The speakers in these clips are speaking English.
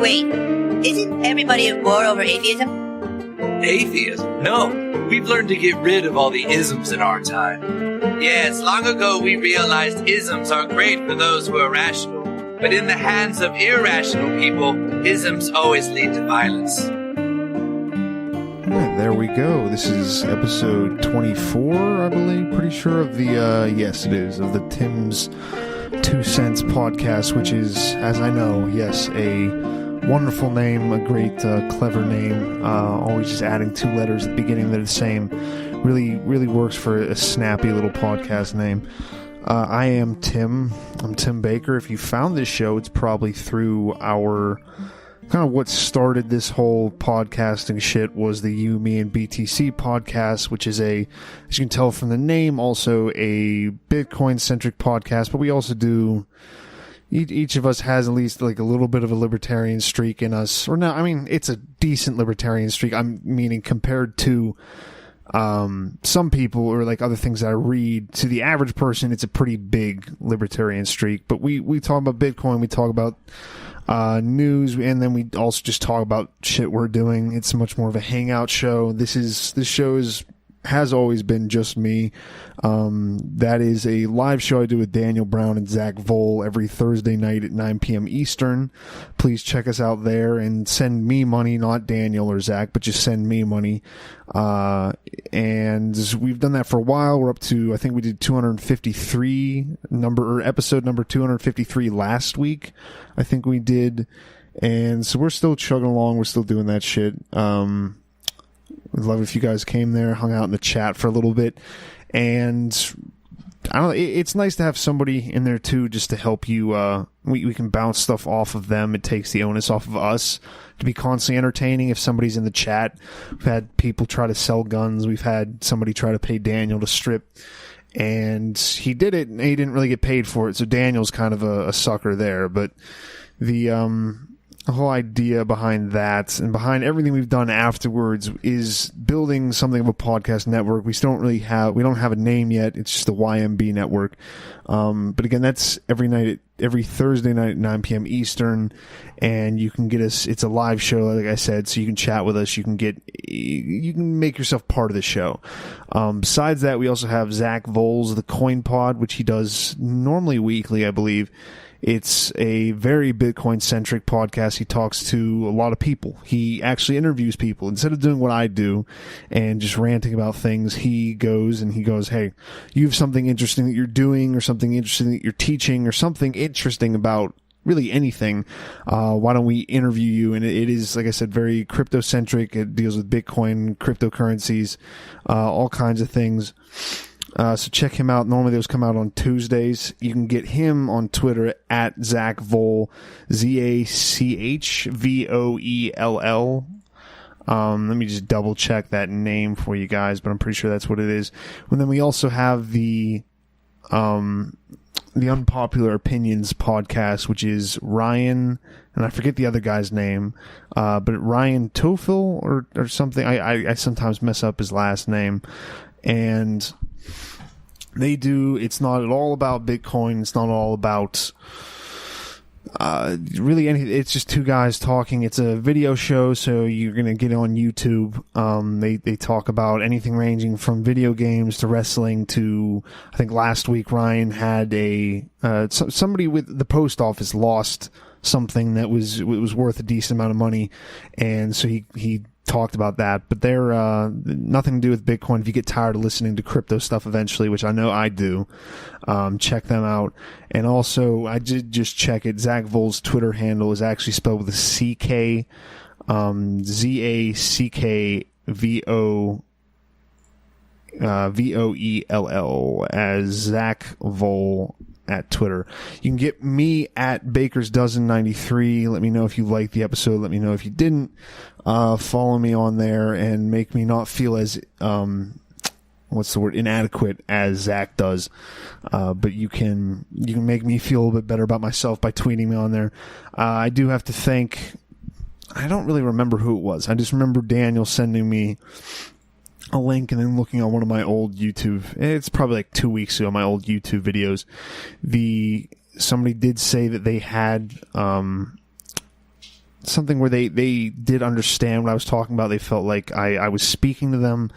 Wait, isn't everybody at war over atheism? Atheism? No, we've learned to get rid of all the isms in our time. Yes, long ago we realized isms are great for those who are rational, but in the hands of irrational people, isms always lead to violence. Yeah, there we go. This is episode 24, I believe. Pretty sure of the, yes it is, of the Tim's 2 Cents podcast, which is, as I know, yes, a wonderful name, a great, clever name. Always just adding 2 letters at the beginning that are the same. Really works for a snappy little podcast name. I am Tim. I'm Tim Baker. If you found this show, it's probably through our kind of what started this whole podcasting shit was the You, Me, and BTC podcast, which is as you can tell from the name, also a Bitcoin-centric podcast, but we also do, each of us has at least like a little bit of a libertarian streak in us. Or no, I mean, it's a decent libertarian streak. I'm meaning compared to some people or like other things that I read, to the average person, it's a pretty big libertarian streak. But we talk about Bitcoin, we talk about news, and then we also just talk about shit we're doing. It's much more of a hangout show. This show has always been just me. That is a live show I do with Daniel Brown and Zach Voles every Thursday night at 9 p.m. Eastern. Please check us out there and send me money, not Daniel or Zach, but just send me money. And we've done that for a while. We're up to, I think we did episode number 253 last week, I think we did. And so we're still chugging along. We're still doing that shit. We'd love if you guys came there, hung out in the chat for a little bit. And I don't know, it's nice to have somebody in there too, just to help you. We can bounce stuff off of them. It takes the onus off of us to be constantly entertaining. If somebody's in the chat, we've had people try to sell guns. We've had somebody try to pay Daniel to strip, and he did it, and he didn't really get paid for it. So Daniel's kind of a sucker there. But the whole idea behind that and behind everything we've done afterwards is building something of a podcast network. We don't have a name yet. It's just the YMB network. But again, that's every Thursday night at 9 p.m. Eastern, and you can get us. It's a live show, like I said, so you can chat with us. You can make yourself part of the show. Besides that, we also have Zach Voles, the Coin Pod, which he does normally weekly, I believe. It's a very Bitcoin-centric podcast. He talks to a lot of people. He actually interviews people. Instead of doing what I do and just ranting about things, he goes, hey, you have something interesting that you're doing, or something interesting that you're teaching, or something interesting about really anything. Why don't we interview you? And it is, like I said, very crypto-centric. It deals with Bitcoin, cryptocurrencies, all kinds of things. So check him out. Normally those come out on Tuesdays. You can get him on Twitter at Zach Voles, ZACHVOELL. Let me just double check that name for you guys, but I'm pretty sure that's what it is. And then we also have the Unpopular Opinions podcast, which is Ryan, and I forget the other guy's name, but Ryan Tofil or something. I sometimes mess up his last name. And it's not at all about Bitcoin. It's not all about really anything. It's just 2 guys talking. It's a video show, so you're going to get on YouTube. They talk about anything ranging from video games to wrestling to, I think last week Ryan had somebody with the post office lost something that was worth a decent amount of money, and so he talked about that. But they're nothing to do with Bitcoin. If you get tired of listening to crypto stuff eventually, which I know I do, check them out. And also, I did just check it. Zach Voles' Twitter handle is actually spelled with a CK, ZACKVOELL, as Zach Voles at Twitter. You can get me at Baker's Dozen 93. Let me know if you liked the episode. Let me know if you didn't. Follow me on there and make me not feel as inadequate as Zach does. But you can make me feel a little bit better about myself by tweeting me on there. I do have to thank, I don't really remember who it was. I just remember Daniel sending me a link and then looking on one of my old YouTube. It's probably like 2 weeks ago, my old YouTube videos. Somebody did say that they had something where they did understand what I was talking about. They felt like I was speaking to them,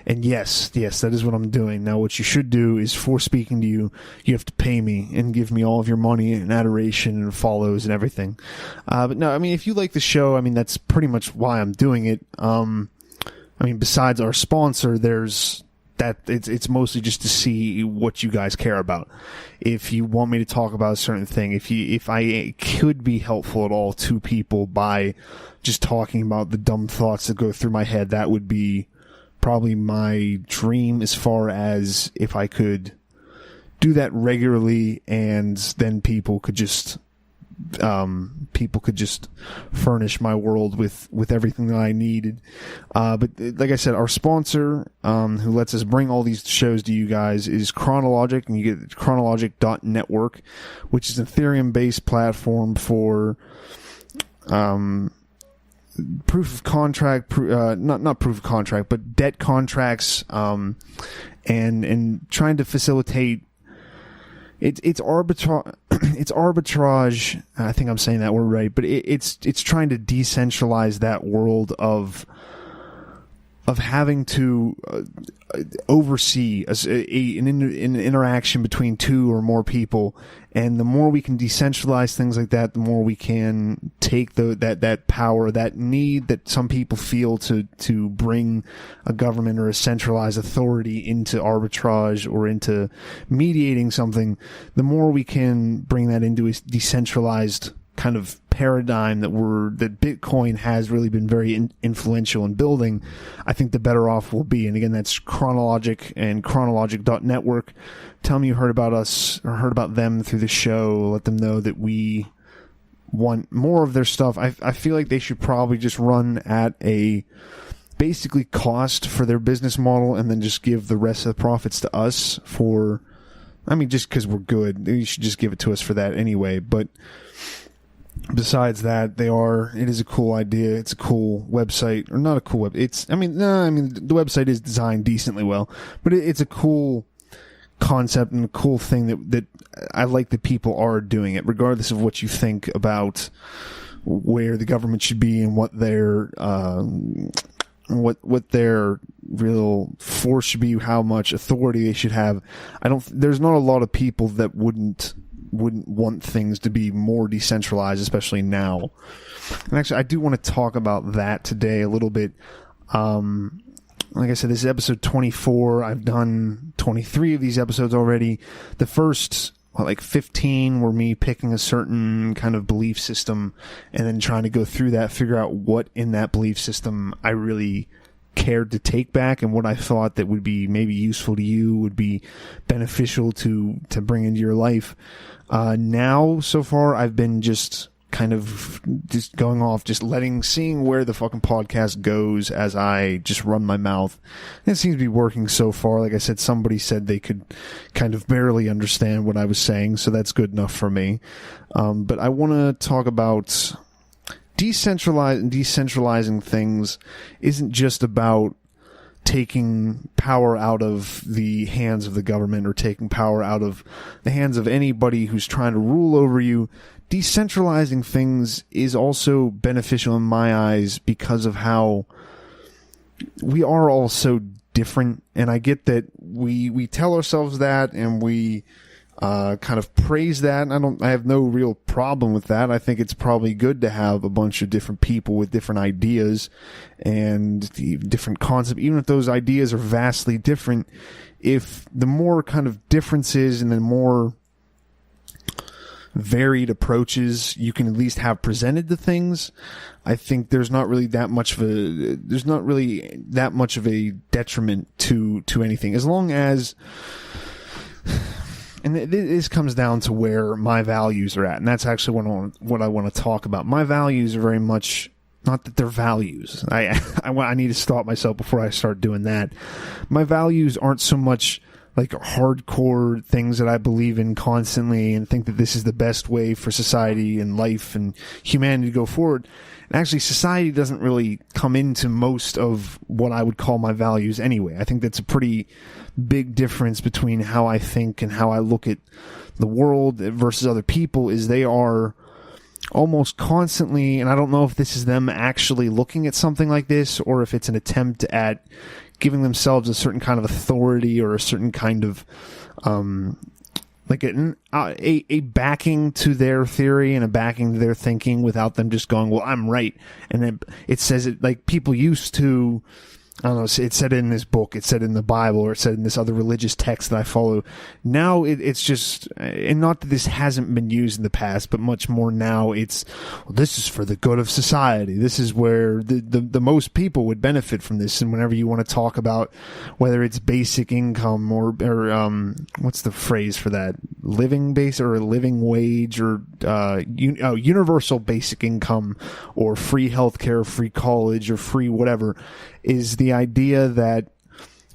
and yes, that is what I'm doing. Now, what you should do is, for speaking to you, you have to pay me and give me all of your money and adoration and follows and everything. But no, I mean, if you like the show, I mean, that's pretty much why I'm doing it. I mean, besides our sponsor, there's that it's mostly just to see what you guys care about. If you want me to talk about a certain thing, if I could be helpful at all to people by just talking about the dumb thoughts that go through my head, that would be probably my dream, as far as if I could do that regularly, and then people could just furnish my world with everything that I needed. But like I said, our sponsor, who lets us bring all these shows to you guys, is Chronologic, and you get chronologic.network, which is an Ethereum-based platform for proof of contract, not proof of contract, but debt contracts, and trying to facilitate. It's arbitrage. It's arbitrage. I think I'm saying that word right, but it's trying to decentralize that world of having to oversee an interaction between two or more people. And the more we can decentralize things like that, the more we can take that power, that need that some people feel to bring a government or a centralized authority into arbitrage or into mediating something. The more we can bring that into a decentralized kind of paradigm that Bitcoin has really been very influential in building, I think the better off we'll be. And again, that's Chronologic and chronologic.network. Tell them you heard about us or heard about them through the show. Let them know that we want more of their stuff. I feel like they should probably just run at a basically cost for their business model, and then just give the rest of the profits to us just because we're good. You should just give it to us for that anyway. But besides that, it is a cool idea. It's a cool website, or not a cool web. The website is designed decently well, but it's a cool concept and a cool thing that I like that people are doing it, regardless of what you think about where the government should be and what their real force should be, how much authority they should have. There's not a lot of people that wouldn't want things to be more decentralized, especially now. And actually, I do want to talk about that today a little bit. Like I said, this is episode 24. I've done 23 of these episodes already. The first, 15 were me picking a certain kind of belief system and then trying to go through that, figure out what in that belief system I really cared to take back, and what I thought that would be maybe useful to you, would be beneficial to bring into your life. Now, so far, I've been just kind of just going off, seeing where the fucking podcast goes as I just run my mouth. And it seems to be working so far. Like I said, somebody said they could kind of barely understand what I was saying, so that's good enough for me. But I want to talk about decentralizing things. Isn't just about taking power out of the hands of the government or taking power out of the hands of anybody who's trying to rule over you. Decentralizing things is also beneficial in my eyes because of how we are all so different. And I get that we tell ourselves that, and we kind of praise that, and I have no real problem with that. I think it's probably good to have a bunch of different people with different ideas and different concepts, even if those ideas are vastly different. If the more kind of differences and the more varied approaches you can at least have presented to things, I think there's not really that much of a detriment to anything, as long as. And this comes down to where my values are at, and that's actually what I want to talk about. My values are very much, not that they're values. I need to stop myself before I start doing that. My values aren't so much like hardcore things that I believe in constantly and think that this is the best way for society and life and humanity to go forward. And actually, society doesn't really come into most of what I would call my values anyway. I think that's a pretty big difference between how I think and how I look at the world versus other people, is they are almost constantly, and I don't know if this is them actually looking at something like this or if it's an attempt at giving themselves a certain kind of authority or a certain kind of like a backing to their theory and a backing to their thinking without them just going, well, I'm right. And then it says it like people used to, I don't know, it said it in this book, it said in the Bible, or it said in this other religious text that I follow. Now it's just, and not that this hasn't been used in the past, but much more now it's, well, this is for the good of society. This is where the most people would benefit from this. And whenever you want to talk about whether it's basic income or what's the phrase for that? Living base or living wage or universal basic income or free healthcare, free college or free whatever, is the idea that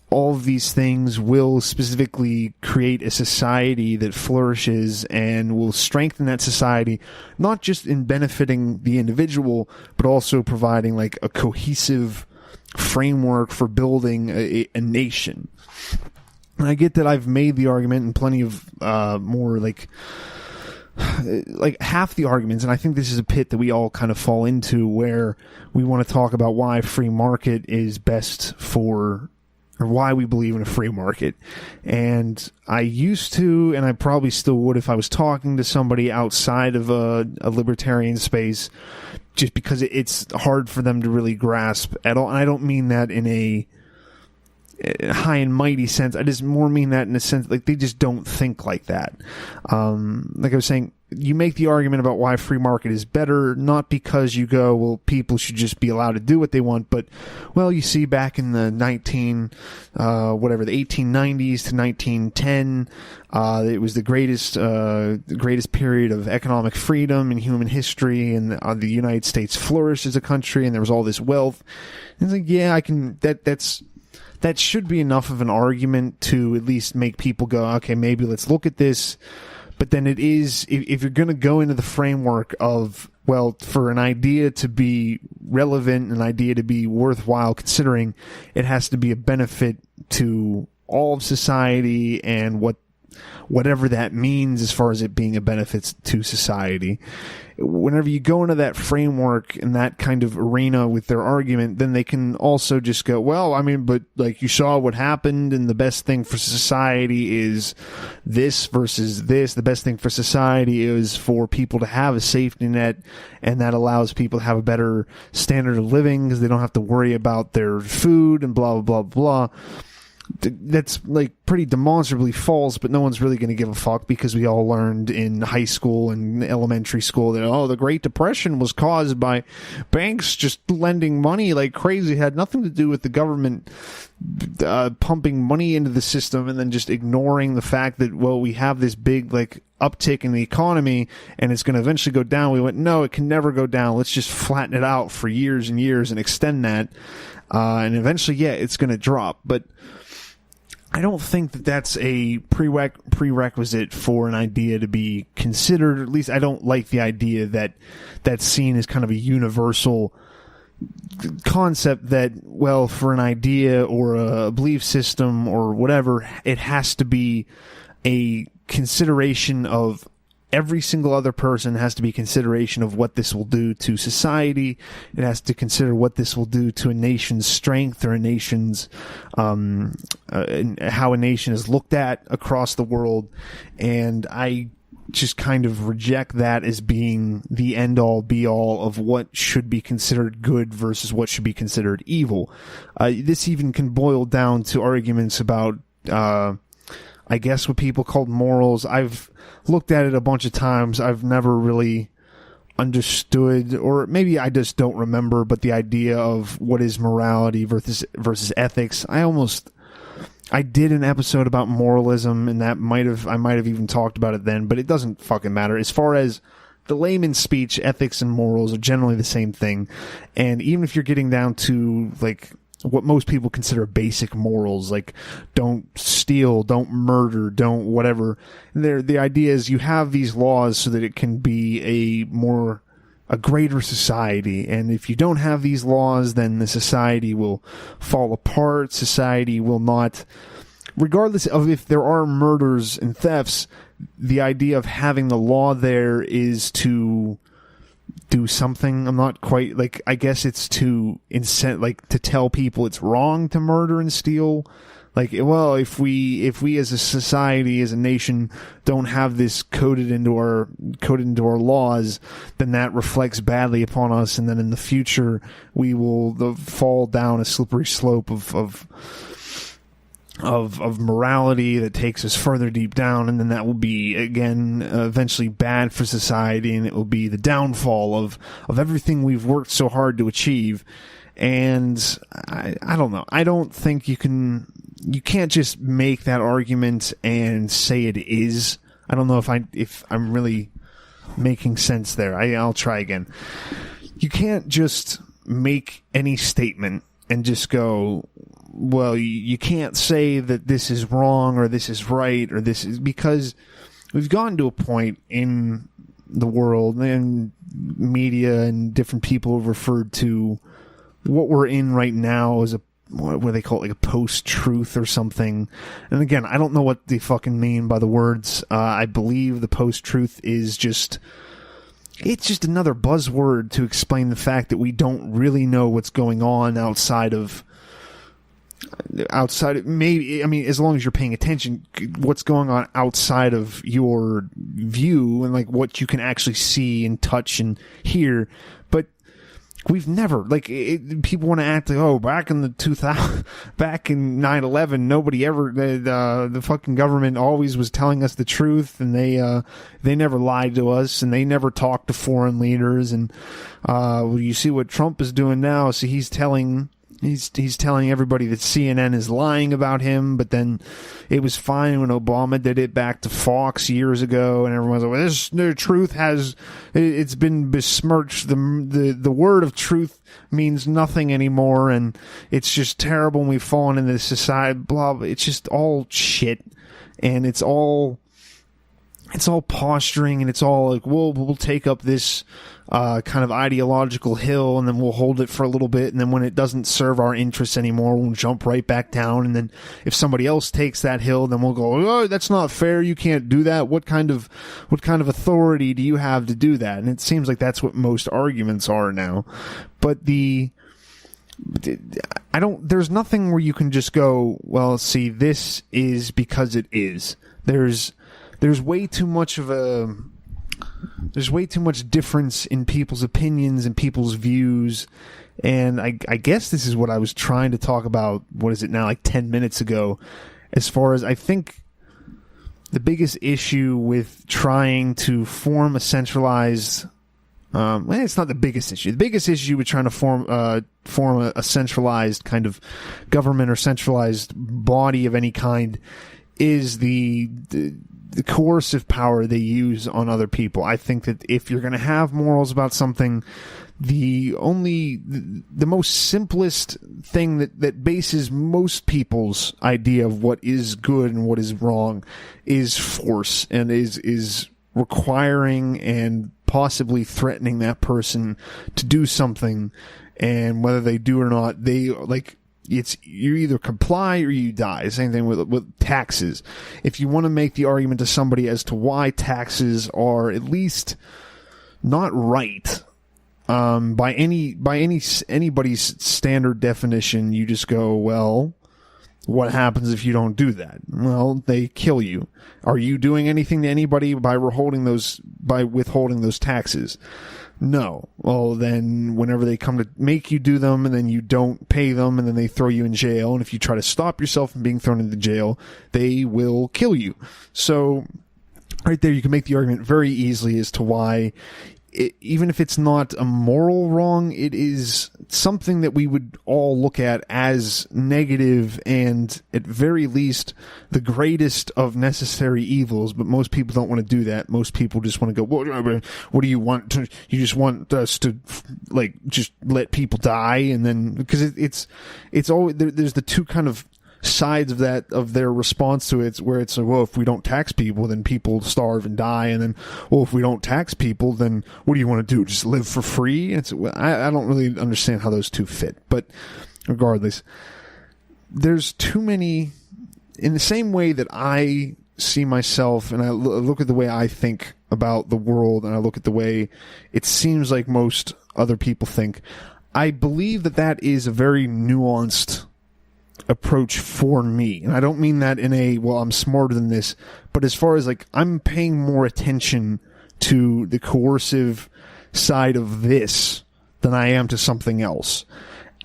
all of these things will specifically create a society that flourishes and will strengthen that society, not just in benefiting the individual, but also providing like a cohesive framework for building a nation. And I get that I've made the argument in plenty of more like half the arguments, and I think this is a pit that we all kind of fall into, where we want to talk about why free market is best for, or why we believe in a free market. And I used to, and I probably still would if I was talking to somebody outside of a libertarian space, just because it's hard for them to really grasp at all. And I don't mean that in a high and mighty sense. I just more mean that in a sense like they just don't think like that. Like I was saying, you make the argument about why free market is better, not because you go, well, people should just be allowed to do what they want, but, well, you see back in the the 1890s to 1910, it was the greatest period of economic freedom in human history, and the United States flourished as a country, and there was all this wealth. And it's like, yeah, that should be enough of an argument to at least make people go, okay, maybe let's look at this. But then it is, if you're going to go into the framework of, well, for an idea to be relevant, an idea to be worthwhile considering, it has to be a benefit to all of society and whatever that means as far as it being a benefit to society. Whenever you go into that framework and that kind of arena with their argument, then they can also just go, well, I mean, but like you saw what happened, and the best thing for society is this versus this. The best thing for society is for people to have a safety net, and that allows people to have a better standard of living because they don't have to worry about their food and blah, blah, blah, blah. That's like pretty demonstrably false, but no one's really going to give a fuck because we all learned in high school and elementary school that, oh, the Great Depression was caused by banks just lending money like crazy. It had nothing to do with the government pumping money into the system and then just ignoring the fact that, well, we have this big like uptick in the economy and it's going to eventually go down. We went, no, it can never go down. Let's just flatten it out for years and years and extend that. And eventually, yeah, it's going to drop. But I don't think that that's a prerequisite for an idea to be considered. At least I don't like the idea that that's seen as kind of a universal concept that, well, for an idea or a belief system or whatever, it has to be a consideration of every single other person, has to be consideration of what this will do to society. It has to consider what this will do to a nation's strength or a nation's, how a nation is looked at across the world. And I just kind of reject that as being the end all be all of what should be considered good versus what should be considered evil. This even can boil down to arguments about, I guess what people call morals. I've looked at it a bunch of times. I've never really understood, or maybe I just don't remember, but the idea of what is morality versus ethics. I did an episode about moralism, and I might have even talked about it then, but it doesn't fucking matter. As far as the layman's speech, ethics and morals are generally the same thing. And even if you're getting down to like what most people consider basic morals, like don't steal, don't murder, don't whatever. The idea is you have these laws so that it can be a greater society. And if you don't have these laws, then the society will fall apart. Society will not, regardless of if there are murders and thefts, the idea of having the law there is to do something. I'm not quite like, I guess it's to to tell people it's wrong to murder and steal. Like, well, if we as a society, as a nation, don't have this coded into our laws, then that reflects badly upon us, and then in the future we will fall down a slippery slope of morality that takes us further deep down, and then that will be again eventually bad for society, and it will be the downfall of everything we've worked so hard to achieve. And I don't know. I don't think you can't just make that argument and say it is. I don't know if I'm really making sense there. I'll try again. You can't just make any statement and just go, well, you can't say that this is wrong or this is right or this is, because we've gotten to a point in the world and media and different people have referred to what we're in right now as what do they call it, like a post-truth or something. And again, I don't know what they fucking mean by the words. I believe the post-truth is it's just another buzzword to explain the fact that we don't really know what's going on outside of maybe, I mean, as long as you're paying attention, what's going on outside of your view and like what you can actually see and touch and hear. But we've never, people want to act like, oh, back in the 2000, back in 9/11, nobody ever, the fucking government always was telling us the truth, and they never lied to us, and they never talked to foreign leaders, and you see what Trump is doing now. So he's telling everybody that CNN is lying about him, but then it was fine when Obama did it back to Fox years ago, and everyone's like, well, the truth it's been besmirched. The word of truth means nothing anymore, and it's just terrible, and we've fallen into this society, blah, blah. It's just all shit, and it's all posturing, and it's all like, we'll take up this kind of ideological hill, and then we'll hold it for a little bit, and then when it doesn't serve our interests anymore, we'll jump right back down, and then if somebody else takes that hill, then we'll go, oh, that's not fair, you can't do that, what kind of authority do you have to do that? And it seems like that's what most arguments are now. But there's nothing where you can just go, well, see, this is because it is. There's way too much difference in people's opinions and people's views, and I guess this is what I was trying to talk about, what is it now, like 10 minutes ago, as far as I think the biggest issue with trying to form a centralized, it's not the biggest issue. The biggest issue with trying to form a centralized kind of government or centralized body of any kind is the coercive power they use on other people. I think that if you're going to have morals about something, the most simplest thing that bases most people's idea of what is good and what is wrong is force, and is requiring and possibly threatening that person to do something, and whether they do or not, they you either comply or you die. Same thing with taxes. If you want to make the argument to somebody as to why taxes are at least not right, by anybody's standard definition, you just go, well, what happens if you don't do that? Well, they kill you. Are you doing anything to anybody by withholding those taxes? No. Well, then whenever they come to make you do them, and then you don't pay them, and then they throw you in jail, and if you try to stop yourself from being thrown into jail, they will kill you. So right there, you can make the argument very easily as to why, even if it's not a moral wrong, it is something that we would all look at as negative, and at very least the greatest of necessary evils. But most people don't want to do that. Most people just want to go, what do you want? You just want us to just let people die, and then because it's always there's the two kind of sides of their response to it, where it's like, well, if we don't tax people, then people starve and die, and then, well, if we don't tax people, then what do you want to do, just live for free? I don't really understand how those two fit, but regardless, there's too many, in the same way that I see myself and I look at the way I think about the world and I look at the way it seems like most other people think, I believe that that is a very nuanced approach for me. And I don't mean that in a, well, I'm smarter than this, but as far as like, I'm paying more attention to the coercive side of this than I am to something else.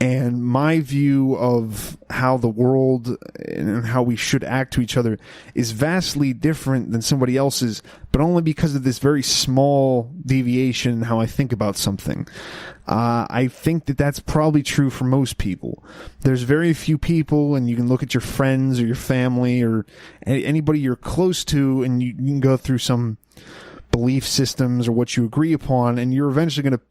And my view of how the world and how we should act to each other is vastly different than somebody else's, but only because of this very small deviation in how I think about something. I think that that's probably true for most people. There's very few people, and you can look at your friends or your family or anybody you're close to, and you can go through some belief systems or what you agree upon, and you're eventually going to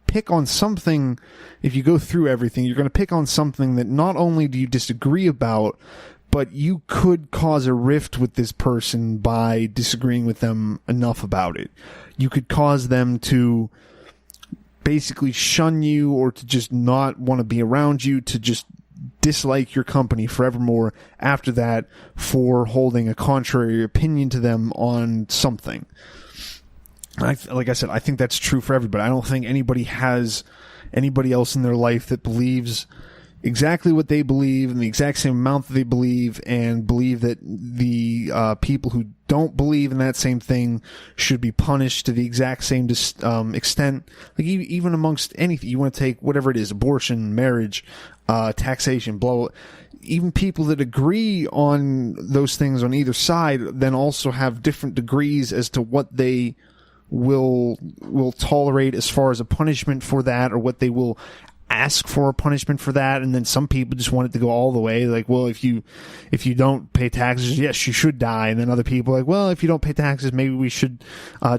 pick on something. If you go through everything, you're going to pick on something that not only do you disagree about, but you could cause a rift with this person by disagreeing with them enough about it. You could cause them to basically shun you, or to just not want to be around you, to just dislike your company forevermore after that for holding a contrary opinion to them on something. Like I said, I think that's true for everybody. I don't think anybody has anybody else in their life that believes exactly what they believe and the exact same amount that they believe, and believe that the people who don't believe in that same thing should be punished to the exact same extent. Like even amongst anything, you want to take whatever it is, abortion, marriage, taxation, blah, blah. Even people that agree on those things on either side then also have different degrees as to what they will tolerate as far as a punishment for that, or what they will ask for a punishment for that. And then some people just want it to go all the way, like, well, if you don't pay taxes, yes, you should die. And then other people are like, well, if you don't pay taxes, maybe we should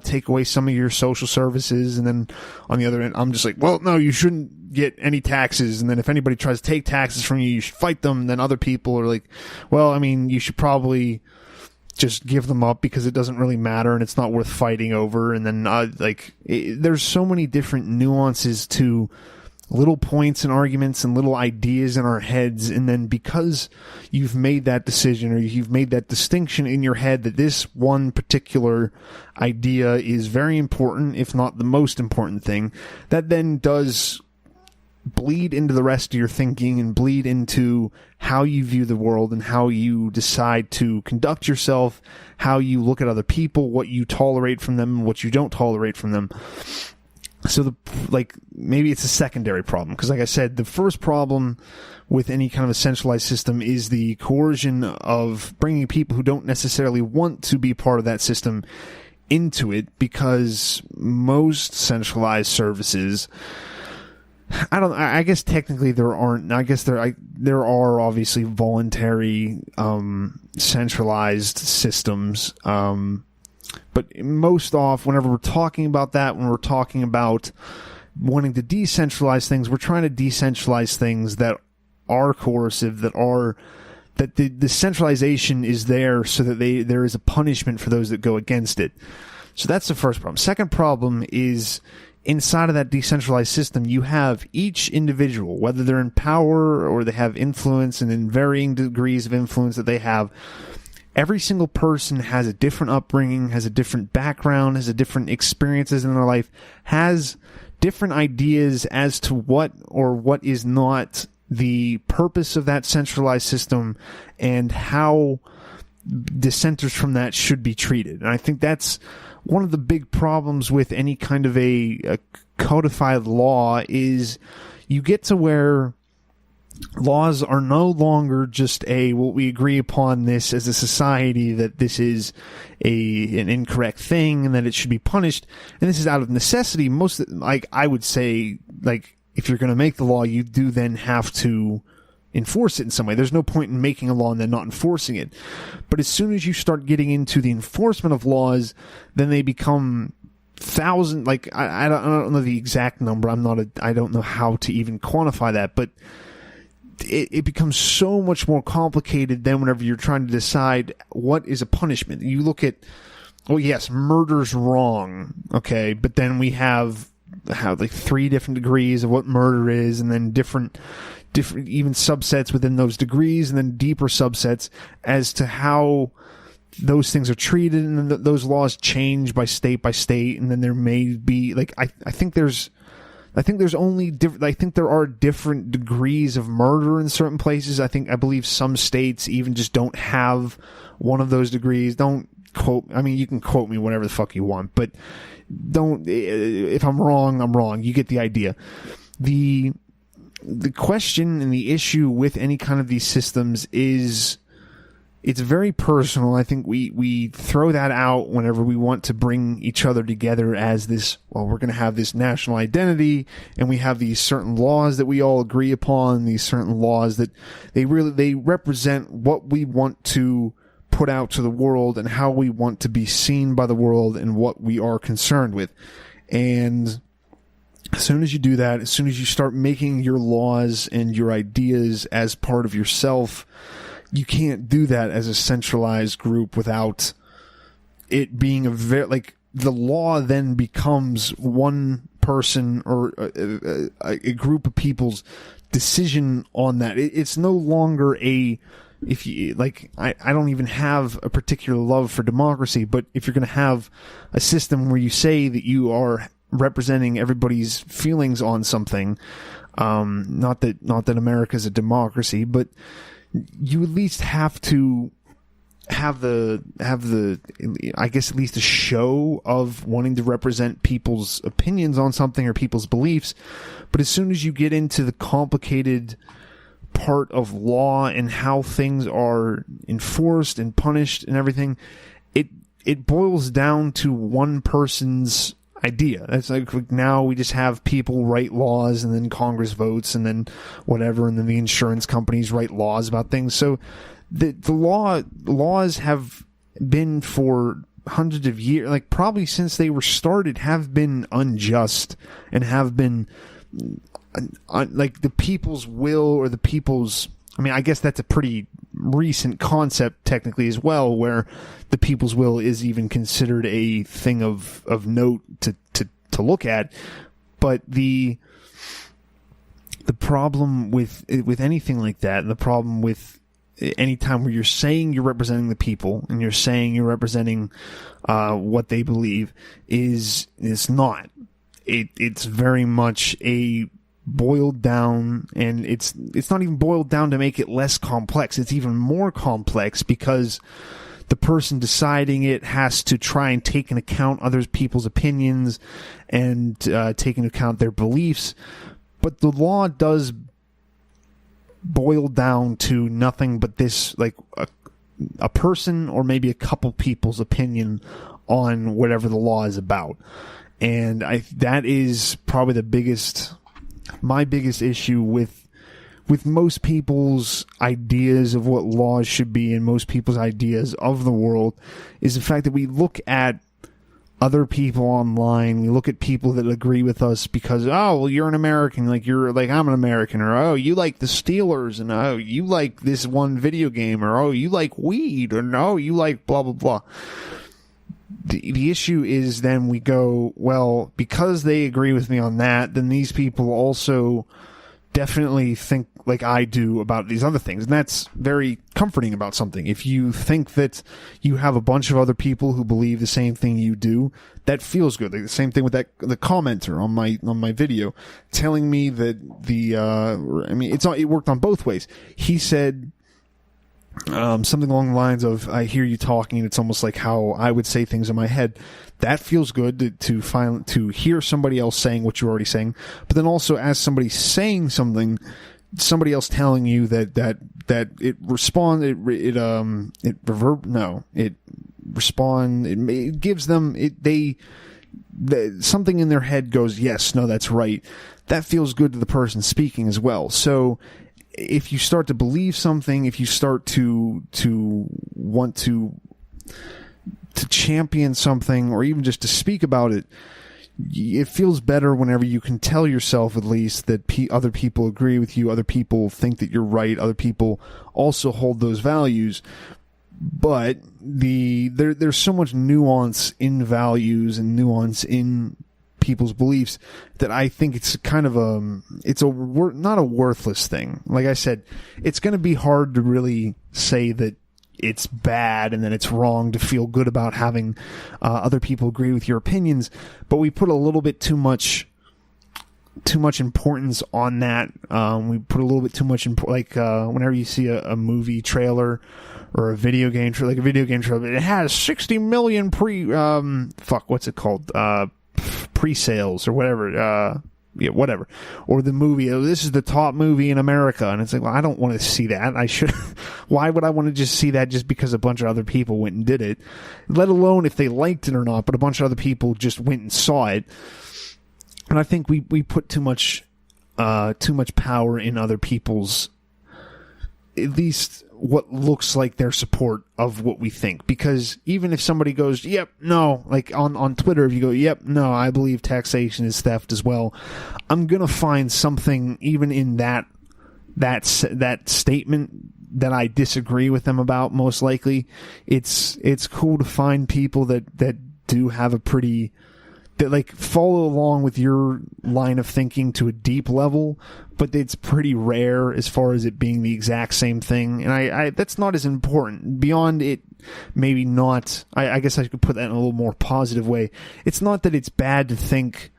take away some of your social services. And then on the other end, I'm just like, well, no, you shouldn't get any taxes. And then if anybody tries to take taxes from you, you should fight them. And then other people are like, well, I mean, you should probably just give them up because it doesn't really matter and it's not worth fighting over. And then there's so many different nuances to little points and arguments and little ideas in our heads. And then because you've made that decision, or you've made that distinction in your head that this one particular idea is very important, if not the most important thing, that then does bleed into the rest of your thinking and bleed into how you view the world and how you decide to conduct yourself, how you look at other people, what you tolerate from them, and what you don't tolerate from them. So maybe it's a secondary problem, because like I said, the first problem with any kind of a centralized system is the coercion of bringing people who don't necessarily want to be part of that system into it, because most centralized services, I guess technically there aren't. I guess there are obviously voluntary centralized systems. But most often, whenever we're talking about that, when we're talking about wanting to decentralize things, we're trying to decentralize things that are coercive, that the centralization is there so that there is a punishment for those that go against it. So that's the first problem. Second problem is, inside of that decentralized system, you have each individual, whether they're in power or they have influence, and in varying degrees of influence that they have, every single person has a different upbringing, has a different background, has a different experiences in their life, has different ideas as to what or what is not the purpose of that centralized system, and how dissenters from that should be treated. And I think that's one of the big problems with any kind of a codified law, is you get to where laws are no longer just well, we agree upon this as a society that this is an incorrect thing and that it should be punished, and this is out of necessity. I would say, if you're going to make the law, you do then have to enforce it in some way. There's no point in making a law and then not enforcing it. But as soon as you start getting into the enforcement of laws, then they become thousand. I don't know the exact number. I don't know how to even quantify that, but it becomes so much more complicated than whenever you're trying to decide what is a punishment. You look at, yes, murder's wrong, okay, but then we have 3 different degrees of what murder is, and then different even subsets within those degrees, and then deeper subsets as to how those things are treated, and those laws change by state, and then there may be like I think there's only I think there are different degrees of murder in certain places. I believe some states even just don't have one of those degrees. Don't quote. I mean, you can quote me whatever the fuck you want, but don't. If I'm wrong, I'm wrong. You get the idea. The question and the issue with any kind of these systems is it's very personal. I think we throw that out whenever we want to bring each other together as this, well, we're going to have this national identity, and we have these certain laws that we all agree upon, these certain laws that they represent what we want to put out to the world and how we want to be seen by the world and what we are concerned with. And as soon as you do that, as soon as you start making your laws and your ideas as part of yourself, you can't do that as a centralized group without it being the law then becomes one person or a group of people's decision on that. It's no longer I don't even have a particular love for democracy, but if you're going to have a system where you say that you are representing everybody's feelings on something, not that America's a democracy, but you at least have to have the I guess at least a show of wanting to represent people's opinions on something or people's beliefs. But as soon as you get into the complicated part of law and how things are enforced and punished and everything, it boils down to one person's idea. That's like now we just have people write laws, and then Congress votes, and then whatever, and then the insurance companies write laws about things. So the laws have been for hundreds of years, like probably since they were started, have been unjust and have been like the people's will or the people's. I mean, I guess that's a pretty recent concept technically as well, where the people's will is even considered a thing of note to look at. But the problem with anything like that, and the problem with any time where you're saying you're representing the people and you're saying you're representing what they believe, is it's not. It's very much a boiled down, and it's not even boiled down to make it less complex. It's even more complex because the person deciding it has to try and take into account other people's opinions and take into account their beliefs. But the law does boil down to nothing but this, like a person or maybe a couple people's opinion on whatever the law is about. And that is probably my biggest issue with most people's ideas of what laws should be and most people's ideas of the world, is the fact that we look at other people online, we look at people that agree with us because, oh, well, you're an American, like you're like I'm an American, or oh, you like the Steelers, and oh, you like this one video game, or oh, you like weed, or no, you like blah blah blah. The issue is then we go, well, because they agree with me on that, then these people also definitely think like I do about these other things. And that's very comforting about something. If you think that you have a bunch of other people who believe the same thing you do, that feels good. Like the same thing with the commenter on my video telling me that it worked on both ways. He said something along the lines of, I hear you talking, and it's almost like how I would say things in my head. That feels good to hear somebody else saying what you're already saying, but then also as somebody saying something, somebody else telling you that it gives them something in their head goes, yes, no, that's right. That feels good to the person speaking as well. So if you start to believe something, if you start to want to champion something, or even just to speak about it, it feels better whenever you can tell yourself at least that other people agree with you, other people think that you're right, other people also hold those values. But there's so much nuance in values and nuance in people's beliefs that I think it's kind of not a worthless thing. Like I said, it's going to be hard to really say that it's bad and that it's wrong to feel good about having other people agree with your opinions, but we put a little bit too much importance on that. We put a little bit too much whenever you see a movie trailer or a video game trailer, like a video game trailer, it has 60 million pre-sales or whatever. Whatever. Or the movie, this is the top movie in America. And it's like, well, I don't want to see that. Why would I want to just see that just because a bunch of other people went and did it? Let alone if they liked it or not, but a bunch of other people just went and saw it. And I think we put too much power in other people's, at least what looks like their support of what we think. Because even if somebody goes, yep, no, like on Twitter, if you go, yep, no, I believe taxation is theft as well, I'm going to find something even in that statement that I disagree with them about, most likely. It's cool to find people that do have that like follow along with your line of thinking to a deep level, but it's pretty rare as far as it being the exact same thing. And I that's not as important. Beyond it, maybe not. I guess I could put that in a little more positive way. It's not that it's bad to think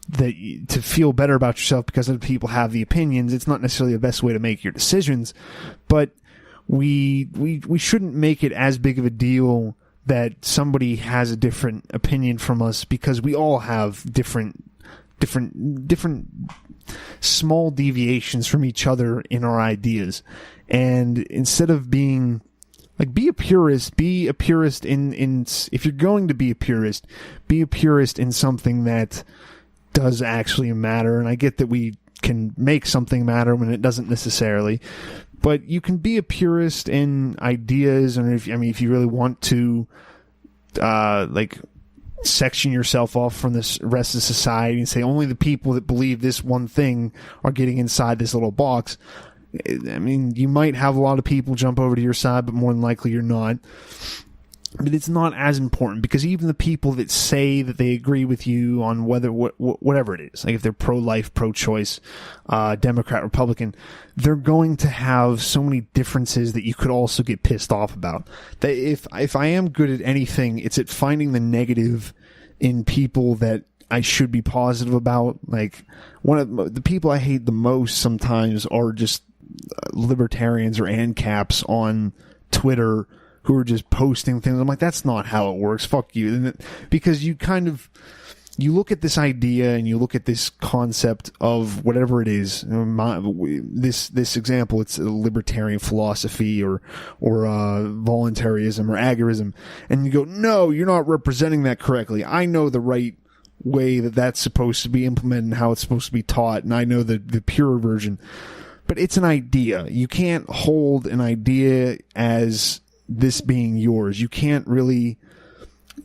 that to feel better about yourself because other people have the opinions. It's not necessarily the best way to make your decisions, but we shouldn't make it as big of a deal that somebody has a different opinion from us, because we all have different small deviations from each other in our ideas. And instead of being like, be a purist in if you're going to be a purist in something that does actually matter. And I get that we can make something matter when it doesn't necessarily, but you can be a purist in ideas. And if you really want to, section yourself off from the rest of society and say only the people that believe this one thing are getting inside this little box. I mean, you might have a lot of people jump over to your side, but more than likely you're not. But it's not as important, because even the people that say that they agree with you on whatever it is, like if they're pro-life, pro-choice, Democrat, Republican, they're going to have so many differences that you could also get pissed off about. That if I am good at anything, it's at finding the negative in people that I should be positive about. Like, one of the people I hate the most sometimes are just libertarians or ANCAPs on Twitter who are just posting things. I'm like, that's not how it works. Fuck you. Because you look at this idea and you look at this concept of whatever it is. This example, it's a libertarian philosophy or voluntarism or agorism. And you go, no, you're not representing that correctly. I know the right way that's supposed to be implemented and how it's supposed to be taught. And I know the pure version. But it's an idea. You can't hold an idea as this being yours. You can't really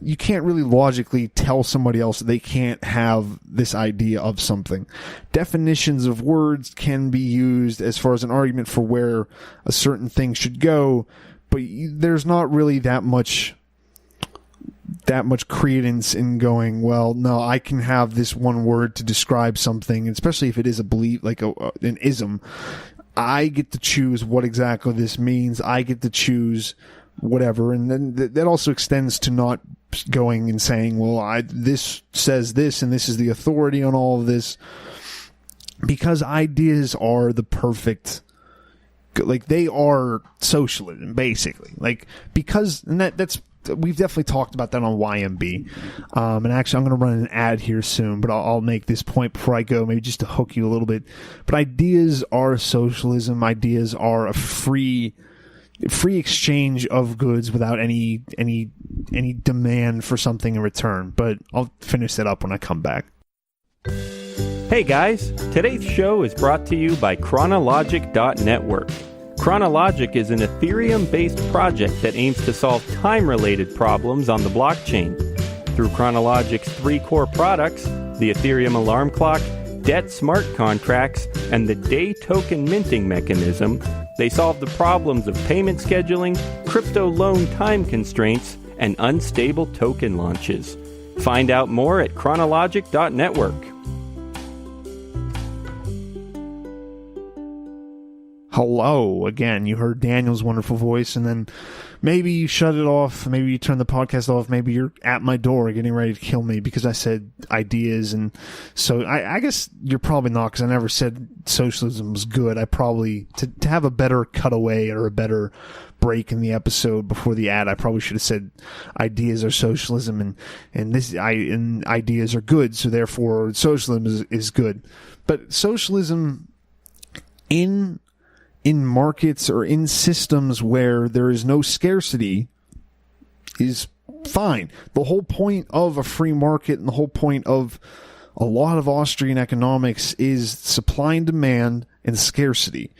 logically tell somebody else that they can't have this idea of something. Definitions of words can be used as far as an argument for where a certain thing should go, but there's not really that much credence in going, well, no, I can have this one word to describe something, especially if it is a belief, like an ism. I get to choose what exactly this means. I get to choose whatever. And then that also extends to not going and saying, well, this says this and this is the authority on all of this. Because ideas are the perfect, like, they are socialism, basically. Like, because, and that's, we've definitely talked about that on YMB. And actually, I'm going to run an ad here soon, but I'll make this point before I go, maybe just to hook you a little bit. But ideas are socialism. Ideas are a free exchange of goods without any demand for something in return. But I'll finish that up when I come back. Hey guys, today's show is brought to you by Chronologic.network. Chronologic is an Ethereum-based project that aims to solve time-related problems on the blockchain. Through Chronologic's 3 core products, the Ethereum alarm clock, debt smart contracts, and the day token minting mechanism, they solve the problems of payment scheduling, crypto loan time constraints, and unstable token launches. Find out more at Chronologic.network. hello again. You heard Daniel's wonderful voice, and then maybe you shut it off, maybe you turn the podcast off, maybe you're at my door getting ready to kill me because I said ideas. And so I guess you're probably not, because I never said socialism was good. I probably, to have a better cutaway or a better break in the episode before the ad, I probably should have said ideas are socialism, and ideas are good, so therefore socialism is good. But socialism in markets or in systems where there is no scarcity is fine. The whole point of a free market and the whole point of a lot of Austrian economics is supply and demand and scarcity.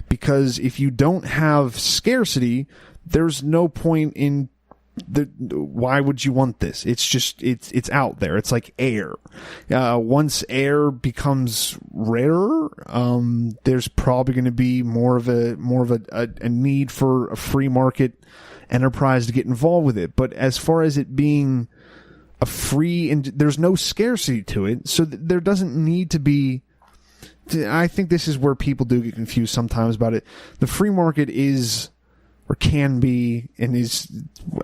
Because if you don't have scarcity, there's no point in why would you want this? It's just, it's out there. It's like air. Once air becomes rarer, there's probably going to be more of a need for a free market enterprise to get involved with it. But as far as it being a free, and there's no scarcity to it, so there doesn't need to be. I think this is where people do get confused sometimes about it. The free market is, or can be, and is,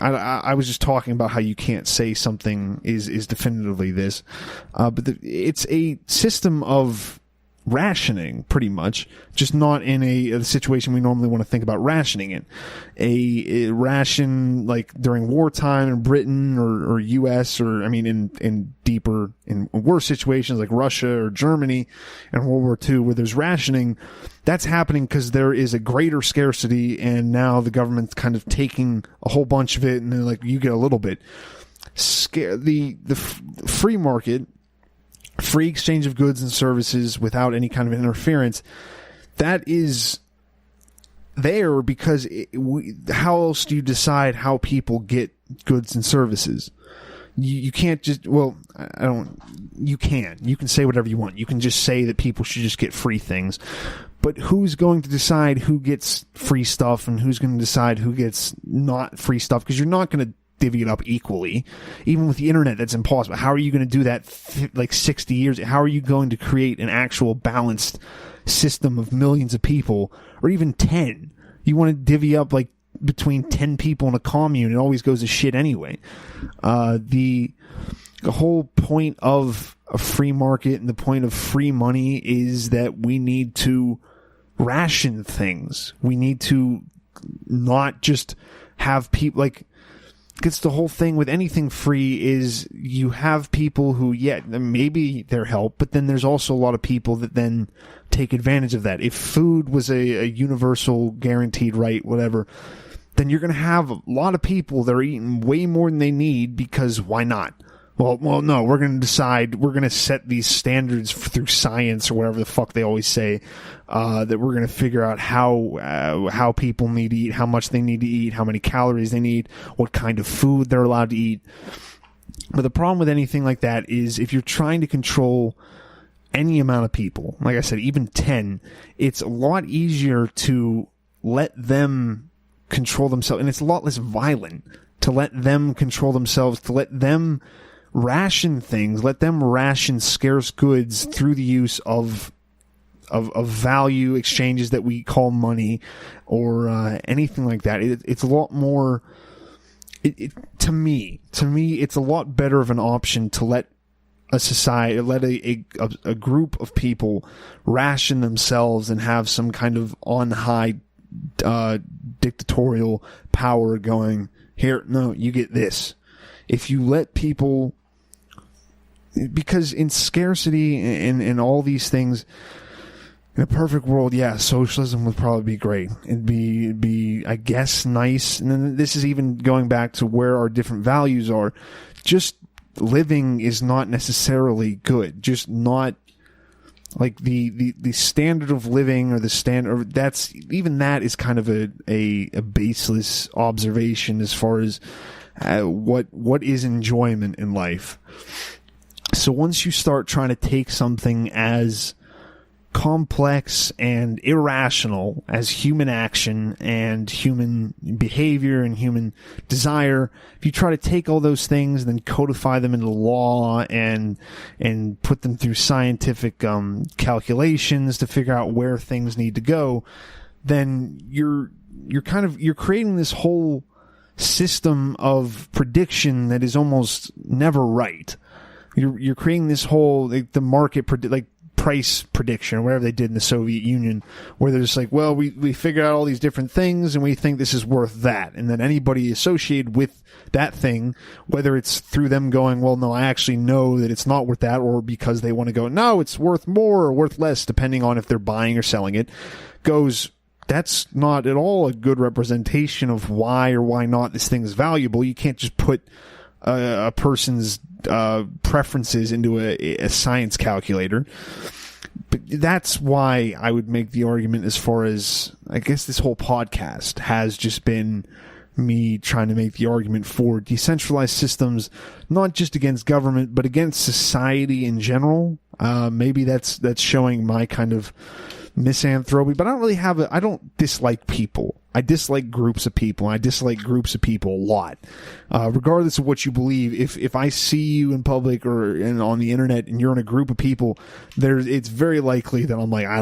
I was just talking about how you can't say something is definitively this, but it's a system of rationing, pretty much, just not in a situation we normally want to think about rationing it. A ration like during wartime in Britain or US, or I mean in worse situations like Russia or Germany and World War II, where there's rationing, that's happening because there is a greater scarcity, and now the government's kind of taking a whole bunch of it, and they're like, you get a little bit. The free market, free exchange of goods and services without any kind of interference, that is there because how else do you decide how people get goods and services? You can't just, you can say whatever you want. You can just say that people should just get free things. But who's going to decide who gets free stuff and who's going to decide who gets not free stuff? Because you're not going to divvy it up equally. Even with the internet, that's impossible. How are you going to do that like 60 years? How are you going to create an actual balanced system of millions of people, or even 10? You want to divvy up like between 10 people in a commune, it always goes to shit anyway. The whole point of a free market and the point of free money is that we need to ration things. We need to not just have people like, it's the whole thing with anything free is you have people who, maybe they're help, but then there's also a lot of people that then take advantage of that. If food was a universal guaranteed right, whatever, then you're going to have a lot of people that are eating way more than they need because why not? Well, no, we're going to decide, we're going to set these standards through science or whatever the fuck they always say, that we're going to figure out how people need to eat, how much they need to eat, how many calories they need, what kind of food they're allowed to eat. But the problem with anything like that is if you're trying to control any amount of people, like I said, even 10, it's a lot easier to let them control themselves, and it's a lot less violent to let them control themselves, to let them ration things, let them ration scarce goods through the use of value exchanges that we call money or anything like that. It's a lot more. To me, it's a lot better of an option to let a society, let a group of people ration themselves and have some kind of on high dictatorial power going, here, no, you get this. If you let people, because in scarcity and all these things, in a perfect world, socialism would probably be great. It'd be, I guess, nice. And then this is even going back to where our different values are. Just living is not necessarily good. Just not like the standard of living or the standard, that is kind of a baseless observation as far as what is enjoyment in life. So once you start trying to take something as complex and irrational as human action and human behavior and human desire, if you try to take all those things and then codify them into law and put them through scientific calculations to figure out where things need to go, then you're creating this whole system of prediction that is almost never right. You're creating this whole the market price prediction or whatever they did in the Soviet Union, where they're just like, well, we figured out all these different things and we think this is worth that, and then anybody associated with that thing, whether it's through them going, well, no, I actually know that it's not worth that, or because they want to go, no, it's worth more or worth less, depending on if they're buying or selling it, goes, that's not at all a good representation of why or why not this thing is valuable. You can't just put a person's preferences into a science calculator. But that's why I would make the argument, as far as, I guess this whole podcast has just been me trying to make the argument for decentralized systems, not just against government, but against society in general. Maybe that's showing my kind of misanthropy, but I don't dislike people. I dislike groups of people, and I dislike groups of people a lot. Regardless of what you believe, if I see you in public or on the internet and you're in a group of people, it's very likely that I'm like, I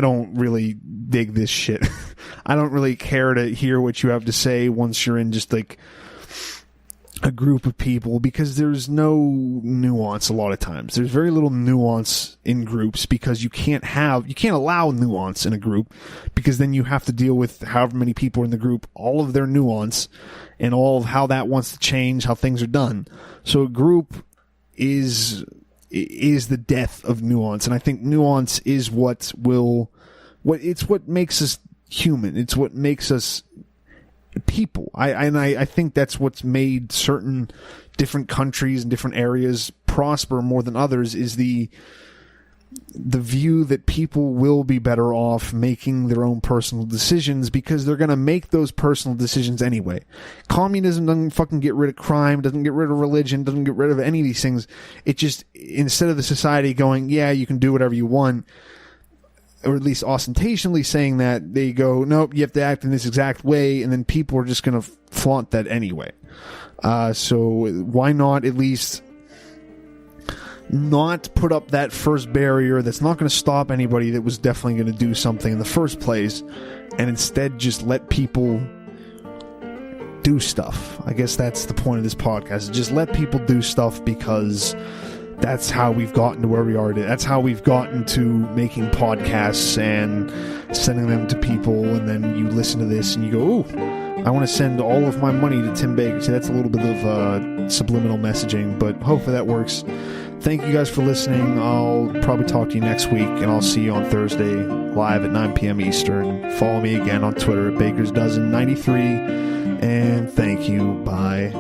don't really dig this shit. I don't really care to hear what you have to say once you're in just like a group of people, because there's no nuance a lot of times. There's very little nuance in groups, because you can't allow nuance in a group, because then you have to deal with however many people in the group, all of their nuance and all of how that wants to change how things are done. So a group is the death of nuance, and I think nuance is what makes us human. It's what makes us people. I think that's what's made certain different countries and different areas prosper more than others, is the view that people will be better off making their own personal decisions, because they're going to make those personal decisions anyway. Communism doesn't fucking get rid of crime, doesn't get rid of religion, doesn't get rid of any of these things. It just, instead of the society going, yeah, you can do whatever you want, or at least ostentatiously saying that, they go, nope, you have to act in this exact way, and then people are just going to flaunt that anyway. So why not at least not put up that first barrier that's not going to stop anybody that was definitely going to do something in the first place, and instead just let people do stuff. I guess that's the point of this podcast. Just let people do stuff, because that's how we've gotten to where we are today. That's how we've gotten to making podcasts and sending them to people, and then you listen to this and you go, ooh, I want to send all of my money to Tim Baker. See, that's a little bit of subliminal messaging, but hopefully that works. Thank you guys for listening. I'll probably talk to you next week, and I'll see you on Thursday live at 9 p.m. Eastern. Follow me again on Twitter at BakersDozen93, and thank you. Bye.